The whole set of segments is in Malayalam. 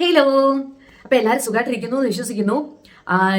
ഹലോ. അപ്പൊ എല്ലാവരും സുഖമായിട്ടിരിക്കുന്നു എന്ന് വിശ്വസിക്കുന്നു.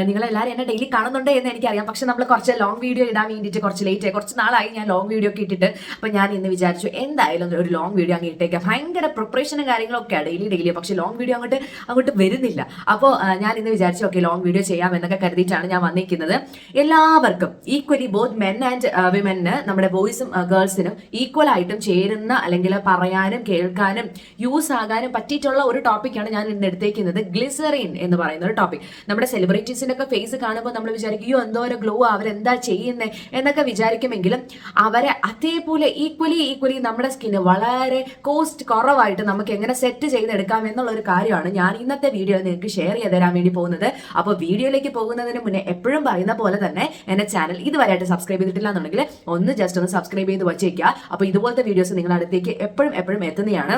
നിങ്ങളെല്ലാവരും എന്നെ ഡെയിലി കാണുന്നുണ്ട് എന്ന് എനിക്കറിയാം. പക്ഷെ നമ്മൾ കുറച്ച് ലോങ് വീഡിയോ ഇടാൻ വേണ്ടിയിട്ട് കുറച്ച് ലേറ്റ് ആയി. കുറച്ച് നാളായി ഞാൻ ലോങ് വീഡിയോ ഒക്കെ ഇട്ടിട്ട്. അപ്പൊ ഞാൻ ഇന്ന് വിചാരിച്ചു എന്തായാലും ഒരു ലോങ് വീഡിയോ അങ്ങ് ഇട്ടേക്കാം. ഭയങ്കര പ്രിപ്പറേഷനും കാര്യങ്ങളൊക്കെയാണ് ഡെയിലി. പക്ഷെ ലോങ് വീഡിയോ അങ്ങോട്ട് വരുന്നില്ല. അപ്പോൾ ഞാൻ ഇന്ന് വിചാരിച്ചു ഓക്കെ ലോങ് വീഡിയോ ചെയ്യാം എന്നൊക്കെ കരുതിയിട്ടാണ് ഞാൻ വന്നിരിക്കുന്നത്. എല്ലാവർക്കും equally both men and women, നമ്മുടെ ബോയ്സും ഗേൾസിനും ഈക്വൽ ആയിട്ടും ചേരുന്ന അല്ലെങ്കിൽ പറയാനും കേൾക്കാനും യൂസ് ആകാനും പറ്റിയിട്ടുള്ള ഒരു ടോപ്പിക്കാണ് ഞാൻ ഇന്ന് എടുത്തേക്കുന്നത്. ഗ്ലിസറിൻ എന്ന് പറയുന്ന ഒരു ടോപ്പിക്. നമ്മുടെ സെലിബ്രിറ്റീസിന്റെ ഒക്കെ ഫേസ് കാണുമ്പോൾ നമ്മൾ വിചാരിക്കും എന്തോ ഒരു ഗ്ലോ, അവരെന്താ ചെയ്യുന്നത് എന്നൊക്കെ വിചാരിക്കുമെങ്കിലും അവരെ അതേപോലെ ഈക്വലി നമ്മുടെ സ്കിന്ന് വളരെ കോസ്റ്റ് കുറവായിട്ട് നമുക്ക് എങ്ങനെ സെറ്റ് ചെയ്തെടുക്കാം എന്നുള്ള ഒരു കാര്യമാണ് ഞാൻ ഇന്നത്തെ വീഡിയോ നിങ്ങൾക്ക് ഷെയർ ചെയ്ത് തരാൻ വേണ്ടി പോകുന്നത്. അപ്പോൾ വീഡിയോയിലേക്ക് പോകുന്നതിന് മുന്നേ എപ്പോഴും പറയുന്ന പോലെ തന്നെ എന്റെ ചാനൽ ഇതുവരെയായിട്ട് സബ്സ്ക്രൈബ് ചെയ്തിട്ടില്ല എന്നുണ്ടെങ്കിൽ ജസ്റ്റ് ഒന്ന് സബ്സ്ക്രൈബ് ചെയ്ത് വച്ചേക്കുക. അപ്പോൾ ഇതുപോലത്തെ വീഡിയോസ് നിങ്ങളുടെ അടുത്തേക്ക് എപ്പോഴും എത്തുന്നതാണ്.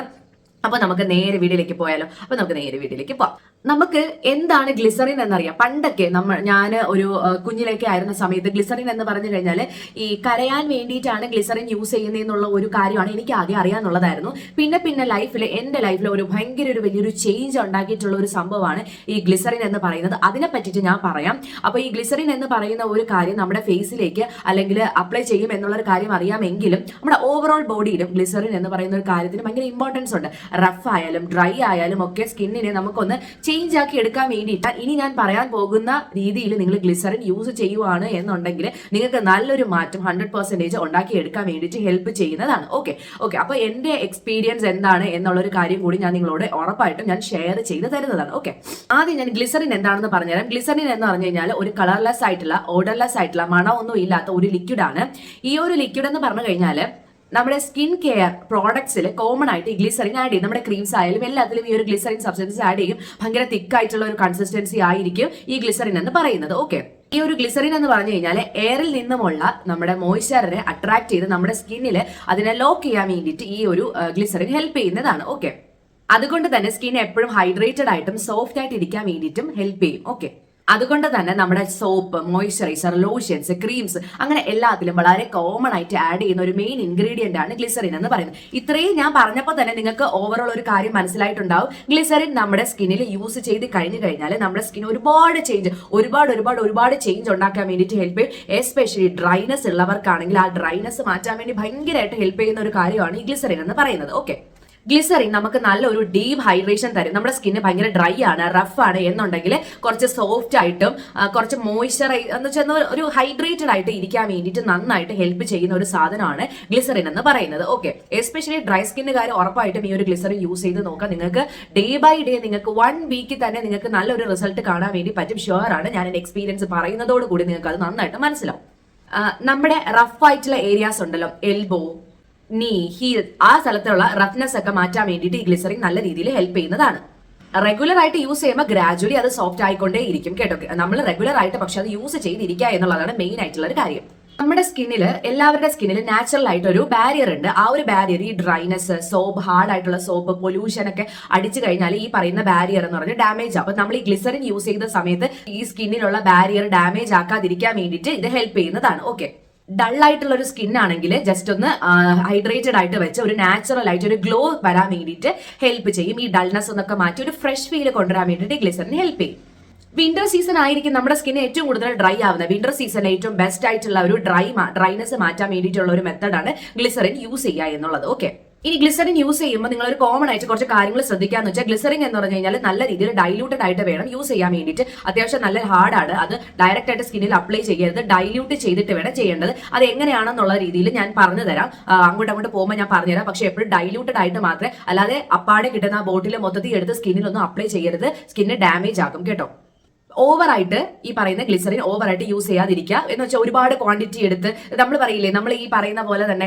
അപ്പൊ നമുക്ക് നേരെ വീഡിയോയിലേക്ക് പോയാലോ. അപ്പൊ നമുക്ക് നേരെ വീഡിയോയിലേക്ക് പോവാം. നമുക്ക് എന്താണ് ഗ്ലിസറിൻ എന്നറിയാം. പണ്ടൊക്കെ ഞാൻ ഒരു കുഞ്ഞിലേക്ക് ആയിരുന്ന സമയത്ത് ഗ്ലിസറിൻ എന്ന് പറഞ്ഞു കഴിഞ്ഞാൽ ഈ കരയാൻ വേണ്ടിയിട്ടാണ് ഗ്ലിസറിൻ യൂസ് ചെയ്യുന്നതെന്നുള്ള ഒരു കാര്യമാണ് എനിക്ക് ആകെ അറിയാന്നുള്ളതായിരുന്നു. പിന്നെ ലൈഫിൽ എന്റെ ലൈഫിൽ ഒരു ഭയങ്കര ഒരു വലിയൊരു ചേഞ്ച് ഉണ്ടാക്കിയിട്ടുള്ള ഒരു സംഭവമാണ് ഈ ഗ്ലിസറിൻ എന്ന് പറയുന്നത്. അതിനെ പറ്റിയിട്ട് ഞാൻ പറയാം. അപ്പൊ ഈ ഗ്ലിസറിൻ എന്ന് പറയുന്ന ഒരു കാര്യം നമ്മുടെ ഫേസിലേക്ക് അല്ലെങ്കിൽ അപ്ലൈ ചെയ്യും എന്നുള്ളൊരു കാര്യം അറിയാമെങ്കിലും നമ്മുടെ ഓവറോൾ ബോഡിയിലും ഗ്ലിസറിൻ എന്ന് പറയുന്ന ഒരു കാര്യത്തിന് ഭയങ്കര ഇമ്പോർട്ടൻസ് ഉണ്ട്. റഫ് ആയാലും ഡ്രൈ ആയാലും ഒക്കെ സ്കിന്നിനെ നമുക്കൊന്ന് ചേഞ്ച് ആക്കി എടുക്കാൻ വേണ്ടിയിട്ട് ഇനി ഞാൻ പറയാൻ പോകുന്ന രീതിയിൽ നിങ്ങൾ ഗ്ലിസറിൻ യൂസ് ചെയ്യുവാണ് എന്നുണ്ടെങ്കിൽ നിങ്ങൾക്ക് നല്ലൊരു മാറ്റം 100% ഉണ്ടാക്കി എടുക്കാൻ വേണ്ടിയിട്ട് ഹെൽപ്പ് ചെയ്യുന്നതാണ്. ഓക്കെ. അപ്പൊ എന്റെ എക്സ്പീരിയൻസ് എന്താണ് എന്നുള്ളൊരു കാര്യം കൂടി ഞാൻ നിങ്ങളോട് ഉറപ്പായിട്ടും ഞാൻ ഷെയർ ചെയ്ത് തരുന്നതാണ്. ഓക്കെ. ആദ്യം ഞാൻ ഗ്ലിസറിൻ എന്താണെന്ന് പറഞ്ഞുതരാം. ഗ്ലിസറിൻ എന്ന് പറഞ്ഞു കഴിഞ്ഞാൽ ഒരു കളർലെസ് ആയിട്ടുള്ള ഓഡർലെസ് ആയിട്ടുള്ള മണമൊന്നും ഇല്ലാത്ത ഒരു ലിക്വിഡ് ആണ്. ഈ ഒരു ലിക്വിഡ് എന്ന് പറഞ്ഞു കഴിഞ്ഞാൽ നമ്മുടെ സ്കിൻ കെയർ പ്രോഡക്ട്സിൽ കോമൺ ആയിട്ട് ഈ ഗ്ലിസറിൻ ആഡ് ചെയ്യും. നമ്മുടെ ക്രീംസ് ആയാലും എല്ലാത്തിലും ഈ ഒരു ഗ്ലിസറിൻ സബ്സ്റ്റൻസ് ആഡ് ചെയ്യും. ഭയങ്കര തിക്കായിട്ടുള്ള ഒരു കൺസിസ്റ്റൻസി ആയിരിക്കും ഈ ഗ്ലിസറിൻ എന്ന് പറയുന്നത്. ഓക്കെ. ഈ ഒരു ഗ്ലിസറിൻ എന്ന് പറഞ്ഞു കഴിഞ്ഞാൽ എയറിൽ നിന്നുമുള്ള നമ്മുടെ മോയ്സ്ചറിനെ അട്രാക്ട് ചെയ്ത് നമ്മുടെ സ്കിന്നിൽ അതിനെ ലോക്ക് ചെയ്യാൻ വേണ്ടിയിട്ട് ഈ ഒരു ഗ്ലിസറിൻ ഹെൽപ്പ് ചെയ്യുന്നതാണ്. ഓക്കെ. അതുകൊണ്ട് തന്നെ സ്കിൻ എപ്പോഴും ഹൈഡ്രേറ്റഡ് ആയിട്ടും സോഫ്റ്റ് ആയിട്ട് ഇരിക്കാൻ വേണ്ടിയിട്ടും ഹെൽപ്പ് ചെയ്യും. ഓക്കെ. അതുകൊണ്ട് തന്നെ നമ്മുടെ സോപ്പ്, മോയ്സ്ചറൈസർ, ലോഷൻസ്, ക്രീംസ് അങ്ങനെ എല്ലാത്തിലും വളരെ കോമൺ ആയിട്ട് ആഡ് ചെയ്യുന്ന ഒരു മെയിൻ ഇൻഗ്രീഡിയന്റ് ആണ് ഗ്ലിസറിൻ എന്ന് പറയുന്നത്. ഇത്രയും ഞാൻ പറഞ്ഞപ്പോൾ തന്നെ നിങ്ങൾക്ക് ഓവറോൾ ഒരു കാര്യം മനസ്സിലായിട്ടുണ്ടാവും. ഗ്ലിസറിൻ നമ്മുടെ സ്കിന്നിൽ യൂസ് ചെയ്ത് കഴിഞ്ഞാൽ നമ്മുടെ സ്കിൻ ഒരുപാട് ചേഞ്ച് ഉണ്ടാക്കാൻ വേണ്ടിയിട്ട് ഹെൽപ്പ് ചെയ്യും. എസ്പെഷ്യലി ഡ്രൈനെസ് ഉള്ളവർക്കാണെങ്കിൽ ആ ഡ്രൈനെസ് മാറ്റാൻ വേണ്ടി ഭയങ്കരമായിട്ട് ഹെൽപ്പ് ചെയ്യുന്ന ഒരു കാര്യമാണ് ഈ ഗ്ലിസറിൻ എന്ന് പറയുന്നത്. ഓക്കെ. ഗ്ലിസറിൻ നമുക്ക് നല്ലൊരു ഡീപ് ഹൈഡ്രേഷൻ തരും. നമ്മുടെ സ്കിന്ന് ഭയങ്കര ഡ്രൈ ആണ്, റഫ് ആണ് എന്നുണ്ടെങ്കിൽ കുറച്ച് സോഫ്റ്റ് ആയിട്ടും കുറച്ച് മോയ്സ്ചറൈസ് എന്ന് വെച്ചാൽ ഒരു ഹൈഡ്രേറ്റഡ് ആയിട്ട് ഇരിക്കാൻ വേണ്ടിയിട്ട് നന്നായിട്ട് ഹെൽപ്പ് ചെയ്യുന്ന ഒരു സാധനമാണ് ഗ്ലിസറിൻ എന്ന് പറയുന്നത്. ഓക്കെ. എസ്പെഷ്യലി ഡ്രൈ സ്കിന്നുകാർ ഉറപ്പായിട്ടും ഈ ഒരു ഗ്ലിസറിൻ യൂസ് ചെയ്ത് നോക്കാം. നിങ്ങൾക്ക് ഡേ ബൈ ഡേ നിങ്ങൾക്ക് 1 വീക്കിൽ തന്നെ നിങ്ങൾക്ക് നല്ലൊരു റിസൾട്ട് കാണാൻ വേണ്ടി പറ്റും. ഷുവർ ആണ്. ഞാൻ എന്റെ എക്സ്പീരിയൻസ് പറയുന്നതോടുകൂടി നിങ്ങൾക്ക് അത് നന്നായിട്ട് മനസ്സിലാവും. നമ്മുടെ റഫ് ആയിട്ടുള്ള ഏരിയാസ് ഉണ്ടല്ലോ, എൽബോ, നീ, ഹീൽ, ആ സ്ഥലത്തുള്ള റഫ്നെസ് ഒക്കെ മാറ്റാൻ വേണ്ടിയിട്ട് ഈ ഗ്ലിസറിൻ നല്ല രീതിയിൽ ഹെൽപ്പ് ചെയ്യുന്നതാണ്. റെഗുലർ ആയിട്ട് യൂസ് ചെയ്യുമ്പോൾ ഗ്രാജുവലി അത് സോഫ്റ്റ് ആയിക്കൊണ്ടേ ഇരിക്കും കേട്ടോ. നമ്മൾ റെഗുലർ ആയിട്ട് പക്ഷെ അത് യൂസ് ചെയ്തിരിക്കുക എന്നുള്ളതാണ് മെയിൻ ആയിട്ടുള്ള ഒരു കാര്യം. നമ്മുടെ സ്കിന്നിൽ, എല്ലാവരുടെ സ്കിന്നിൽ നാച്ചുറൽ ആയിട്ട് ഒരു ബാരിയർ ഉണ്ട്. ആ ഒരു ബാരിയർ ഈ ഡ്രൈനെസ്, സോപ്പ്, ഹാർഡ് ആയിട്ടുള്ള സോപ്പ്, പൊല്യൂഷൻ ഒക്കെ അടിച്ചു കഴിഞ്ഞാൽ ഈ പറയുന്ന ബാരിയർ എന്ന് പറഞ്ഞാൽ ഡാമേജ് ആവും. അപ്പൊ നമ്മൾ ഈ ഗ്ലിസറിൻ യൂസ് ചെയ്ത സമയത്ത് ഈ സ്കിന്നിലുള്ള ബാരിയർ ഡാമേജ് ആക്കാതിരിക്കാൻ വേണ്ടിയിട്ട് ഇത് ഹെൽപ്പ് ചെയ്യുന്നതാണ്. ഓക്കെ. ഡൾ ആയിട്ടുള്ള ഒരു സ്കിൻ ആണെങ്കിൽ ജസ്റ്റ് ഒന്ന് ഹൈഡ്രേറ്റഡ് ആയിട്ട് വെച്ച് ഒരു നാച്ചുറൽ ആയിട്ട് ഒരു ഗ്ലോ വരാൻ വേണ്ടിയിട്ട് ഹെൽപ്പ് ചെയ്യും. ഈ ഡൾനെസ് ഒന്നൊക്കെ മാറ്റി ഒരു ഫ്രഷ് ഫീൽ കൊണ്ടുവരാൻ വേണ്ടിയിട്ട് ഗ്ലിസറിൻ ഹെൽപ്പ് ചെയ്യും. വിന്റർ സീസൺ ആയിരിക്കും നമ്മുടെ സ്കിന്ന് ഏറ്റവും കൂടുതൽ ഡ്രൈ ആവുന്നത്. വിന്റർ സീസൺ ഏറ്റവും ബെസ്റ്റ് ആയിട്ടുള്ള ഒരു ഡ്രൈനെസ് മാറ്റാൻ വേണ്ടിയിട്ടുള്ള ഒരു മെത്തഡാണ് ഗ്ലിസറിൻ യൂസ് ചെയ്യുക എന്നുള്ളത്. ഓക്കെ. ഇനി ഗ്ലിസറിൻ യൂസ് ചെയ്യുമ്പോൾ നിങ്ങൾ ഒരു കോമൺ ആയിട്ട് കുറച്ച് കാര്യങ്ങൾ ശ്രദ്ധിക്കാന്ന് വെച്ചാൽ ഗ്ലിസറിൻ എന്ന് പറഞ്ഞു കഴിഞ്ഞാൽ നല്ല രീതിയിൽ ഡൈല്യൂട്ടഡ് ആയിട്ട് വേണം യൂസ് ചെയ്യാൻ വേണ്ടിയിട്ട്. അത്യാവശ്യം നല്ല ഹാർഡാണ്. അത് ഡയറക്റ്റ് ആയിട്ട് സ്കിന്നിൽ അപ്ലൈ ചെയ്യരുത്, ഡൈല്യൂട്ട് ചെയ്തിട്ട് വേണം ചെയ്യേണ്ടത്. അത് എങ്ങനെയാണെന്നുള്ള രീതിയിൽ ഞാൻ പറഞ്ഞു തരാം. അങ്ങോട്ട് പോകുമ്പോൾ ഞാൻ പറഞ്ഞുതരാം. പക്ഷെ എപ്പോഴും ഡൈല്യൂട്ടഡ് ആയിട്ട് മാത്രമേ, അല്ലാതെ അപ്പാടെ കിട്ടുന്ന ആ ബോട്ടിൽ മൊത്തത്തിൽ എടുത്ത് സ്കിന്നിലൊന്നും അപ്ലൈ ചെയ്യരുത്. സ്കിന്ന് ഡാമേജ് ആക്കും കേട്ടോ. ഓവറായിട്ട് ഈ പറയുന്ന ഗ്ലിസറിൻ ഓവറായിട്ട് യൂസ് ചെയ്യാതിരിക്കുക എന്ന് വെച്ചാൽ ഒരുപാട് ക്വാണ്ടിറ്റി എടുത്ത് നമ്മൾ പറയില്ലേ, നമ്മൾ ഈ പറയുന്ന പോലെ തന്നെ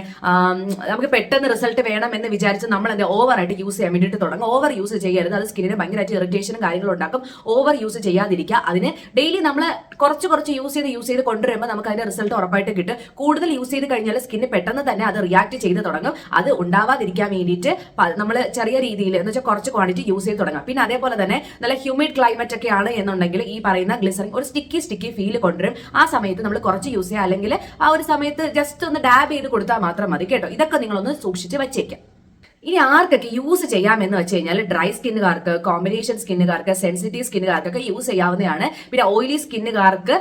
നമുക്ക് പെട്ടെന്ന് റിസൾട്ട് വേണം എന്ന് വിചാരിച്ച് നമ്മൾ എന്താ ഓവറായിട്ട് യൂസ് ചെയ്യാൻ വേണ്ടിയിട്ട് തുടങ്ങും. ഓവർ യൂസ് ചെയ്യരുത്. അത് സ്കിന്നിന് ഭയങ്കരമായിട്ട് ഇറിറ്റേഷനും കാര്യങ്ങളും ഉണ്ടാക്കും. ഓവർ യൂസ് ചെയ്യാതിരിക്കുക. അതിന് ഡെയിലി നമ്മൾ കുറച്ച് യൂസ് ചെയ്ത് കൊണ്ടുവരുമ്പോൾ നമുക്ക് അതിന്റെ റിസൾട്ട് ഉറപ്പായിട്ട് കിട്ടും. കൂടുതൽ യൂസ് ചെയ്ത് കഴിഞ്ഞാൽ സ്കിന്ന് പെട്ടെന്ന് തന്നെ അത് റിയാക്ട് ചെയ്ത് തുടങ്ങും. അത് ഉണ്ടാവാതിരിക്കാൻ വേണ്ടിയിട്ട് നമ്മൾ ചെറിയ രീതിയിൽ എന്ന് വെച്ചാൽ കുറച്ച് ക്വാണ്ടിറ്റി യൂസ് ചെയ്ത് തുടങ്ങാം. പിന്നെ അതേപോലെ തന്നെ നല്ല ഹ്യൂമിഡ് ക്ലൈമറ്റ് ഒക്കെ ആണ് എന്നുണ്ടെങ്കിൽ ഈ പറയുന്ന ഗ്ലിസറിൻ ഒരു സ്റ്റിക്കി ഫീൽ കൊണ്ടുവരും. ആ സമയത്ത് നമ്മൾ കുറച്ച് യൂസ് ചെയ്യുക, അല്ലെങ്കിൽ ആ ഒരു സമയത്ത് ജസ്റ്റ് ഒന്ന് ഡാബ് ചെയ്ത് കൊടുത്താൽ മാത്രം മതി കേട്ടോ. ഇതൊക്കെ നിങ്ങളൊന്ന് സൂക്ഷിച്ച് വെച്ചേക്കാം. ഇനി ആർക്കൊക്കെ യൂസ് ചെയ്യാമെന്ന് വെച്ച് കഴിഞ്ഞാൽ ഡ്രൈ സ്കിന്നുകാർക്ക്, കോമ്പിനേഷൻ സ്കിന്നുകാർക്ക്, സെൻസിറ്റീവ് സ്കിന്നുകാർക്കൊക്കെ യൂസ് ചെയ്യാവുന്നതാണ്. പിന്നെ ഓയിലി സ്കിന്നുകാർക്ക്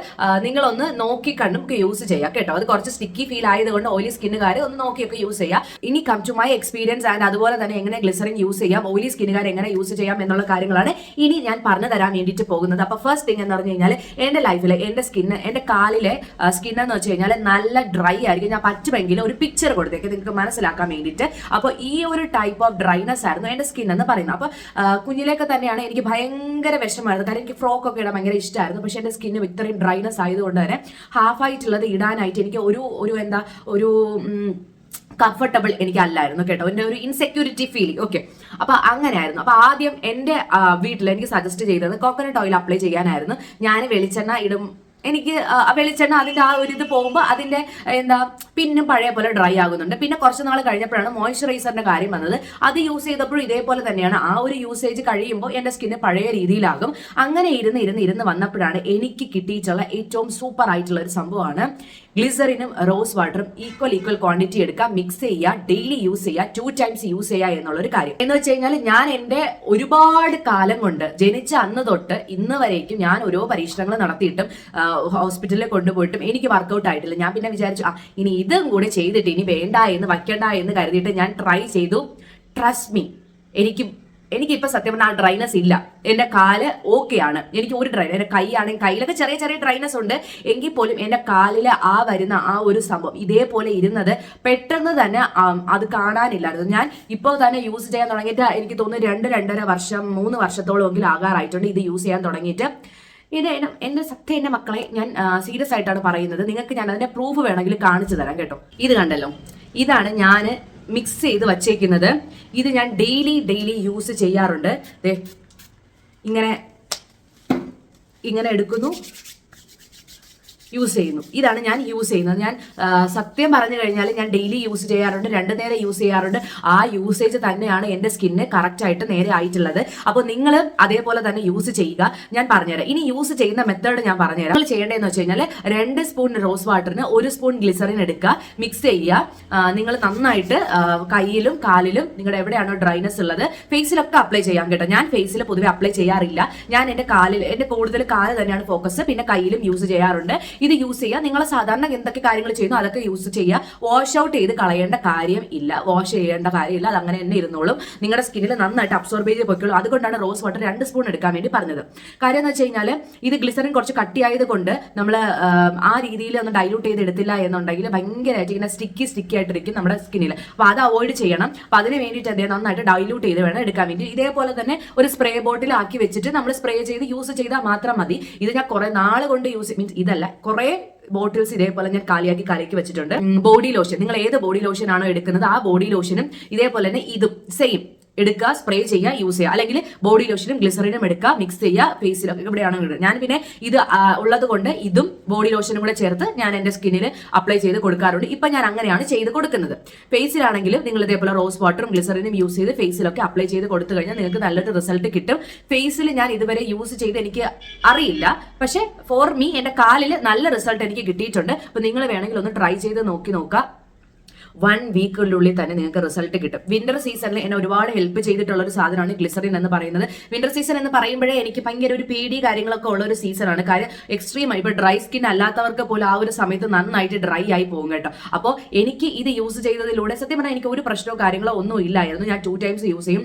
നിങ്ങളൊന്ന് നോക്കി കണ്ടും യൂസ് ചെയ്യാം കേട്ടോ. അത് കുറച്ച് സ്റ്റിക്കി ഫീൽ ആയതുകൊണ്ട് ഓയിലി സ്കിന്നുകാർ ഒന്ന് നോക്കിയൊക്കെ യൂസ് ചെയ്യാം. ഇനി come to my experience and അതുപോലെ തന്നെ എങ്ങനെ ഗ്ലിസറിൻ യൂസ് ചെയ്യാം, ഓയിലി സ്കിന്നുകാർ എങ്ങനെ യൂസ് ചെയ്യാം എന്നുള്ള കാര്യങ്ങളാണ് ഇനി ഞാൻ പറഞ്ഞു തരാൻ വേണ്ടിയിട്ട് പോകുന്നത്. അപ്പൊ ഫസ്റ്റ് തിങ് എന്ന് പറഞ്ഞു കഴിഞ്ഞാൽ എന്റെ ലൈഫിൽ എന്റെ കാലിലെ സ്കിൻ എന്ന് വെച്ച് കഴിഞ്ഞാൽ നല്ല ഡ്രൈ ആയിരിക്കും. ഞാൻ പറ്റുമെങ്കിൽ ഒരു പിക്ചർ കൊടുത്തേക്ക് നിങ്ങൾക്ക് മനസ്സിലാക്കാൻ വേണ്ടിയിട്ട്. അപ്പോൾ ഈ ഒരു ടൈപ്പ് ഓഫ് ഡ്രൈനെസ് ആയിരുന്നു എന്റെ സ്കിൻ എന്ന് പറയുന്നത്. അപ്പൊ കുഞ്ഞിലേക്ക് തന്നെയാണ് എനിക്ക് ഭയങ്കര വിഷമമായിരുന്നു. കാരണം എനിക്ക് ഫ്രോക്ക് ഒക്കെ ഇടാൻ ഭയങ്കര ഇഷ്ടമായിരുന്നു. പക്ഷെ എന്റെ സ്കിന്ന് ഇത്രയും ഡ്രൈനെസ് ആയതുകൊണ്ട് തന്നെ ഹാഫ് ആയിട്ടുള്ളത് ഇടാനായിട്ട് എനിക്ക് ഒരു കംഫർട്ടബിൾ എനിക്കല്ലായിരുന്നു കേട്ടോ. എൻ്റെ ഒരു ഇൻസെക്യൂരിറ്റി ഫീലിംഗ്. ഓക്കെ, അപ്പൊ അങ്ങനെയായിരുന്നു. അപ്പൊ ആദ്യം എന്റെ വീട്ടിൽ എനിക്ക് സജസ്റ്റ് ചെയ്തത് കോക്കനട്ട് ഓയിൽ അപ്ലൈ ചെയ്യാനായിരുന്നു. ഞാൻ വെളിച്ചെണ്ണ ഇടും. എനിക്ക് വെളിച്ചെണ്ണ അതിന്റെ ആ ഒരു ഇത് പോകുമ്പോൾ അതിന്റെ പിന്നും പഴയ പോലെ ഡ്രൈ ആകുന്നുണ്ട്. പിന്നെ കുറച്ച് നാൾ കഴിഞ്ഞപ്പോഴാണ് മോയ്സ്ചറൈസറിന്റെ കാര്യം വന്നത്. അത് യൂസ് ചെയ്തപ്പോഴും ഇതേപോലെ തന്നെയാണ്. ആ ഒരു യൂസേജ് കഴിയുമ്പോൾ എന്റെ സ്കിന്ന് പഴയ രീതിയിലാകും. അങ്ങനെ ഇരുന്ന് വന്നപ്പോഴാണ് എനിക്ക് കിട്ടിയിട്ടുള്ള ഏറ്റവും സൂപ്പർ ആയിട്ടുള്ള ഒരു സംഭവമാണ് ഗ്ലിസറിനും റോസ് വാട്ടറും ഈക്വൽ ക്വാണ്ടിറ്റി എടുക്കുക, മിക്സ് ചെയ്യുക, ഡെയിലി യൂസ് ചെയ്യുക, 2 times യൂസ് ചെയ്യുക എന്നുള്ളൊരു കാര്യം. എന്ന് വെച്ച് കഴിഞ്ഞാൽ ഞാൻ എന്റെ ഒരുപാട് കാലം കൊണ്ട് ജനിച്ച അന്ന് തൊട്ട് ഇന്ന് വരേക്കും ഞാൻ ഓരോ പരീക്ഷണങ്ങൾ നടത്തിയിട്ടും ഹോസ്പിറ്റലിൽ കൊണ്ടുപോയിട്ടും എനിക്ക് വർക്കൗട്ട് ആയിട്ടില്ല. ഞാൻ പിന്നെ വിചാരിച്ചു ഇനി ഇതും കൂടി ചെയ്തിട്ട് ഇനി വയ്ക്കണ്ട എന്ന് കരുതിയിട്ട് ഞാൻ ട്രൈ ചെയ്തു. ട്രസ്റ്റ് മീ, എനിക്കിപ്പോ സത്യം പറഞ്ഞാൽ ആ ഡ്രൈനസ് ഇല്ല. എന്റെ കാല് ഓക്കെയാണ്. എനിക്ക് ഒരു ഡ്രൈനസ്, എന്റെ കൈയാണെങ്കിൽ കയ്യിലൊക്കെ ചെറിയ ചെറിയ ഡ്രൈനസ് ഉണ്ട്. എങ്കിൽ പോലും എന്റെ കാലില് വരുന്ന ആ ഒരു സംഭവം ഇതേപോലെ ഇരുന്നത് പെട്ടെന്ന് തന്നെ അത് കാണാനില്ലായിരുന്നു. ഞാൻ ഇപ്പോൾ തന്നെ യൂസ് ചെയ്യാൻ തുടങ്ങിയിട്ട് എനിക്ക് തോന്നുന്നു 2-2.5 വർഷം 3 വർഷത്തോളം എങ്കിലും ആകാറായിട്ടുണ്ട് ഇത് യൂസ് ചെയ്യാൻ തുടങ്ങിയിട്ട്. ഇത് എന്റെ മക്കളെ ഞാൻ സീരിയസ് ആയിട്ടാണ് പറയുന്നത്. നിങ്ങൾക്ക് ഞാൻ അതിന്റെ പ്രൂഫ് വേണമെങ്കിൽ കാണിച്ചു തരാം കേട്ടോ. ഇത് കണ്ടല്ലോ, ഇതാണ് ഞാൻ മിക്സ് ചെയ്ത് വച്ചേക്കുന്നത്. ഇത് ഞാൻ ഡെയിലി യൂസ് ചെയ്യാറുണ്ട്. ഇങ്ങനെ എടുക്കുന്നു, യൂസ് ചെയ്യുന്നു. ഇതാണ് ഞാൻ യൂസ് ചെയ്യുന്നത്. ഞാൻ സത്യം പറഞ്ഞു കഴിഞ്ഞാൽ ഞാൻ ഡെയിലി യൂസ് ചെയ്യാറുണ്ട്, 2 നേരം യൂസ് ചെയ്യാറുണ്ട്. ആ യൂസേജ് തന്നെയാണ് എന്റെ സ്കിന്ന് കറക്റ്റ് ആയിട്ട് നേരെ ആയിട്ടുള്ളത്. അപ്പോൾ നിങ്ങൾ അതേപോലെ തന്നെ യൂസ് ചെയ്യുക. ഞാൻ പറഞ്ഞുതരാം. ഇനി യൂസ് ചെയ്യുന്ന മെത്തേഡ് ഞാൻ പറഞ്ഞുതരാം. നിങ്ങൾ ചെയ്യേണ്ടതെന്ന് വെച്ച് കഴിഞ്ഞാൽ 2 സ്പൂൺ റോസ് വാട്ടറിന് 1 സ്പൂൺ ഗ്ലിസറിൻ എടുക്കുക, മിക്സ് ചെയ്യുക. നിങ്ങൾ നന്നായിട്ട് കയ്യിലും കാലിലും നിങ്ങളുടെ എവിടെയാണോ ഡ്രൈനസ് ഉള്ളത് ഫേസിലൊക്കെ അപ്ലൈ ചെയ്യാം കേട്ടോ. ഞാൻ ഫേസിൽ പൊതുവെ അപ്ലൈ ചെയ്യാറില്ല. ഞാൻ എന്റെ കൂടുതൽ കാല് തന്നെയാണ് ഫോക്കസ്. പിന്നെ കയ്യിലും യൂസ് ചെയ്യാറുണ്ട്. ഇത് യൂസ് ചെയ്യുക. നിങ്ങൾ സാധാരണ എന്തൊക്കെ കാര്യങ്ങൾ ചെയ്യുന്നു അതൊക്കെ യൂസ് ചെയ്യുക. വാഷ് ഔട്ട് ചെയ്ത് കളയേണ്ട കാര്യം ഇല്ല, വാഷ് ചെയ്യേണ്ട കാര്യമില്ല. അത് അങ്ങനെ തന്നെ ഇരുന്നോളും. നിങ്ങളുടെ സ്കിന്നിൽ നന്നായിട്ട് അബ്സോർബ് ചെയ്ത് പൊയ്ക്കോളും. അതുകൊണ്ടാണ് റോസ് വാട്ടർ 2 സ്പൂൺ എടുക്കാൻ വേണ്ടി പറഞ്ഞത്. കാര്യം എന്ന് വെച്ച് കഴിഞ്ഞാൽ ഇത് ഗ്ലിസറിൻ കുറച്ച് കട്ടിയായത് കൊണ്ട് നമ്മൾ ആ രീതിയിൽ ഒന്ന് ഡൈലൂട്ട് ചെയ്ത് എടുത്തില്ല എന്നുണ്ടെങ്കിൽ ഭയങ്കരമായിട്ട് ഇങ്ങനെ സ്റ്റിക്കി ആയിട്ടിരിക്കും നമ്മുടെ സ്കിന്നിൽ. അപ്പോൾ അത് അവോയ്ഡ് ചെയ്യണം. അപ്പോൾ അതിന് വേണ്ടിയിട്ട് എന്തെങ്കിലും നന്നായിട്ട് ഡൈലൂട്ട് ചെയ്ത് വേണം എടുക്കാൻ വേണ്ടി. ഇതേപോലെ തന്നെ ഒരു സ്പ്രേ ബോട്ടിൽ ആക്കി വെച്ചിട്ട് നമ്മൾ സ്പ്രേ ചെയ്ത് യൂസ് ചെയ്താൽ മാത്രം മതി. ഇത് ഞാൻ കുറെ നാൾ കൊണ്ട് മീൻസ് ഇതല്ല, കുറെ ബോട്ടിൽസ് ഇതേപോലെ ഞാൻ കാലിയാക്കി വെച്ചിട്ടുണ്ട്. ബോഡി ലോഷൻ, നിങ്ങൾ ഏത് ബോഡി ലോഷൻ ആണോ എടുക്കുന്നത് ആ ബോഡി ലോഷനും ഇതേപോലെ തന്നെ ഇതും സെയിം എടുക്കുക, സ്പ്രേ ചെയ്യുക, യൂസ് ചെയ്യുക. അല്ലെങ്കിൽ ബോഡി ലോഷനും ഗ്ലിസറിനും എടുക്കുക, മിക്സ് ചെയ്യുക, ഫേസിലൊക്കെ എവിടെയാണോ ഇടുക. ഞാൻ പിന്നെ ഇത് ഉള്ളത് കൊണ്ട് ഇതും ബോഡി ലോഷനും കൂടെ ചേർത്ത് ഞാൻ എന്റെ സ്കിന്നിൽ അപ്ലൈ ചെയ്ത് കൊടുക്കാറുണ്ട്. ഇപ്പൊ ഞാൻ അങ്ങനെയാണ് ചെയ്ത് കൊടുക്കുന്നത്. ഫേസിലാണെങ്കിലും നിങ്ങൾ ഇതേപോലെ റോസ് വാട്ടറും ഗ്ലിസറിനും യൂസ് ചെയ്ത് ഫേസിലൊക്കെ അപ്ലൈ ചെയ്ത് കൊടുത്തു കഴിഞ്ഞാൽ നിങ്ങൾക്ക് നല്ലൊരു റിസൾട്ട് കിട്ടും. ഫേസിൽ ഞാൻ ഇതുവരെ യൂസ് ചെയ്ത് എനിക്ക് അറിയില്ല, പക്ഷെ ഫോർ മീ എന്റെ കാലിൽ നല്ല റിസൾട്ട് എനിക്ക് കിട്ടിയിട്ടുണ്ട്. അപ്പൊ നിങ്ങൾ വേണമെങ്കിൽ ഒന്ന് ട്രൈ ചെയ്ത് നോക്കുക. 1 വീക്കിനുള്ളിൽ തന്നെ നിങ്ങൾക്ക് റിസൾട്ട് കിട്ടും. വിന്റർ സീസണിൽ എന്നെ ഒരുപാട് ഹെൽപ്പ് ചെയ്തിട്ടുള്ള ഒരു സാധനമാണ് ഗ്ലിസറിൻ എന്ന് പറയുന്നത്. വിന്റർ സീസൺ എന്ന് പറയുമ്പോഴേ എനിക്ക് ഭയങ്കര ഒരു പേടി കാര്യങ്ങളൊക്കെ ഉള്ള ഒരു സീസണാണ്. കാര്യം എക്സ്ട്രീമായി ഇപ്പൊ ഡ്രൈ സ്കിൻ അല്ലാത്തവർക്ക് പോലും ആ ഒരു സമയത്ത് നന്നായിട്ട് ഡ്രൈ ആയി പോകും കേട്ടോ. അപ്പോൾ എനിക്ക് ഇത് യൂസ് ചെയ്തതിലൂടെ സത്യം പറഞ്ഞാൽ എനിക്ക് ഒരു പ്രശ്നമോ കാര്യങ്ങളോ ഒന്നും ഇല്ലായിരുന്നു. ഞാൻ 2 times യൂസ് ചെയ്യും.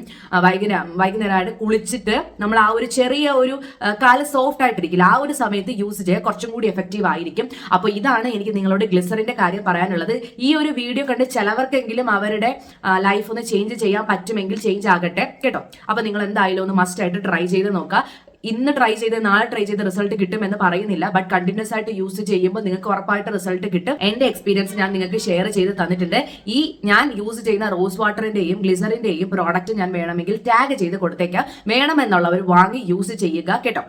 വൈകുന്നേരമായിട്ട് കുളിച്ചിട്ട് നമ്മൾ ആ ഒരു ചെറിയ ഒരു കാല് സോഫ്റ്റ് ആയിട്ടിരിക്കില്ല, ആ ഒരു സമയത്ത് യൂസ് ചെയ്യുക, കുറച്ചും കൂടി എഫക്റ്റീവ് ആയിരിക്കും. അപ്പോൾ ഇതാണ് എനിക്ക് നിങ്ങളോട് ഗ്ലിസറിന്റെ കാര്യം പറയാനുള്ളത്. ഈ ഒരു വീഡിയോ ചിലവർക്കെങ്കിലും അവരുടെ ലൈഫ് ഒന്ന് ചേഞ്ച് ചെയ്യാൻ പറ്റുമെങ്കിൽ ചേഞ്ച് ആകട്ടെ കേട്ടോ. അപ്പൊ നിങ്ങൾ എന്തായാലും ഒന്ന് മസ്റ്റ് ആയിട്ട് ട്രൈ ചെയ്ത് നോക്കുക. ഇന്ന് ട്രൈ ചെയ്ത് നാളെ ട്രൈ ചെയ്ത് റിസൾട്ട് കിട്ടുമെന്ന് പറയുന്നില്ല, ബട്ട് കണ്ടിന്യൂസ് ആയിട്ട് യൂസ് ചെയ്യുമ്പോൾ നിങ്ങൾക്ക് ഉറപ്പായിട്ട് റിസൾട്ട് കിട്ടും. എന്റെ എക്സ്പീരിയൻസ് ഞാൻ നിങ്ങൾക്ക് ഷെയർ ചെയ്ത് തന്നിട്ടുണ്ട്. ഈ ഞാൻ യൂസ് ചെയ്യുന്ന റോസ് വാട്ടറിന്റെയും ഗ്ലിസറിന്റെയും പ്രോഡക്റ്റ് ഞാൻ വേണമെങ്കിൽ ടാഗ് ചെയ്ത് കൊടുത്തേക്കാം. വേണമെന്നുള്ളവർ വാങ്ങി യൂസ് ചെയ്യുക കേട്ടോ.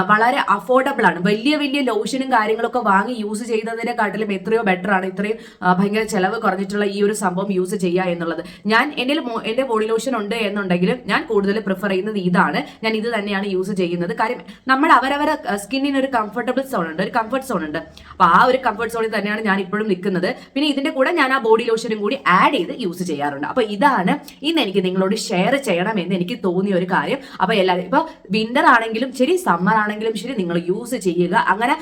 വളരെ അഫോർഡബിൾ ആണ്. വലിയ ലോഷനും കാര്യങ്ങളൊക്കെ വാങ്ങി യൂസ് ചെയ്യുന്നതിനെക്കാട്ടിലും എത്രയോ ബെറ്റർ ആണ് ഇത്രയും ഭയങ്കര ചെലവ് കുറഞ്ഞിട്ടുള്ള ഈ ഒരു സംഭവം യൂസ് ചെയ്യുക എന്നുള്ളത്. എന്റെ ബോഡി ലോഷൻ ഉണ്ട് എന്നുണ്ടെങ്കിലും ഞാൻ കൂടുതൽ പ്രിഫർ ചെയ്യുന്നത് ഇതാണ്. ഞാൻ ഇത് തന്നെയാണ് യൂസ് ചെയ്യുന്നത്. വെക്കുന്നത്. കാര്യം നമ്മുടെ അവരവരെ സ്കിന്നിന് ഒരു കംഫർട്ടബിൾ സോൺ ഉണ്ട്, ഒരു കംഫർട്ട് സോൺ ഉണ്ട്. അപ്പൊ ആ ഒരു കംഫർട്ട് സോണിൽ തന്നെയാണ് ഞാൻ ഇപ്പോഴും നിൽക്കുന്നത്. പിന്നെ ഇതിന്റെ കൂടെ ഞാൻ ആ ബോഡി ലോഷനും കൂടി ആഡ് ചെയ്ത് യൂസ് ചെയ്യാറുണ്ട്. അപ്പൊ ഇതാണ് ഇന്ന് എനിക്ക് നിങ്ങളോട് ഷെയർ ചെയ്യണമെന്ന് എനിക്ക് തോന്നിയ ഒരു കാര്യം. അപ്പൊ എല്ലാവരും ഇപ്പൊ വിന്റർ ആണെങ്കിലും ശരി, സമ്മർ ആണെങ്കിലും ശരി, നിങ്ങൾ യൂസ് ചെയ്യുക. അങ്ങനെ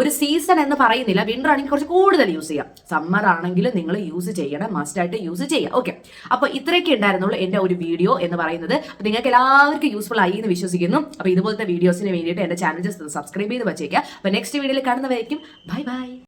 ഒരു സീസൺ എന്ന് പറയുന്നില്ല. വിന്റർ ആണെങ്കിൽ കുറച്ച് കൂടുതൽ യൂസ് ചെയ്യാം, സമ്മർ ആണെങ്കിലും നിങ്ങൾ യൂസ് ചെയ്യണം, മസ്റ്റ് ആയിട്ട് യൂസ് ചെയ്യാം. ഓക്കെ, അപ്പൊ ഇത്രയൊക്കെ ഉണ്ടായിരുന്നുള്ളൂ എന്റെ ഒരു വീഡിയോ എന്ന് പറയുന്നത്. നിങ്ങൾക്ക് എല്ലാവർക്കും യൂസ്ഫുൾ ആയി എന്ന് വിശ്വസിക്കുന്നു. അപ്പൊ ഇതുപോലത്തെ വീഡിയോസിന് വേണ്ടിയിട്ട് എന്റെ ചാനൽ സബ്സ്ക്രൈബ് ചെയ്ത് വെച്ചേക്കുക. അപ്പൊ നെക്സ്റ്റ് വീഡിയോയിൽ കാണുന്നവരേക്കും ബൈ ബൈ.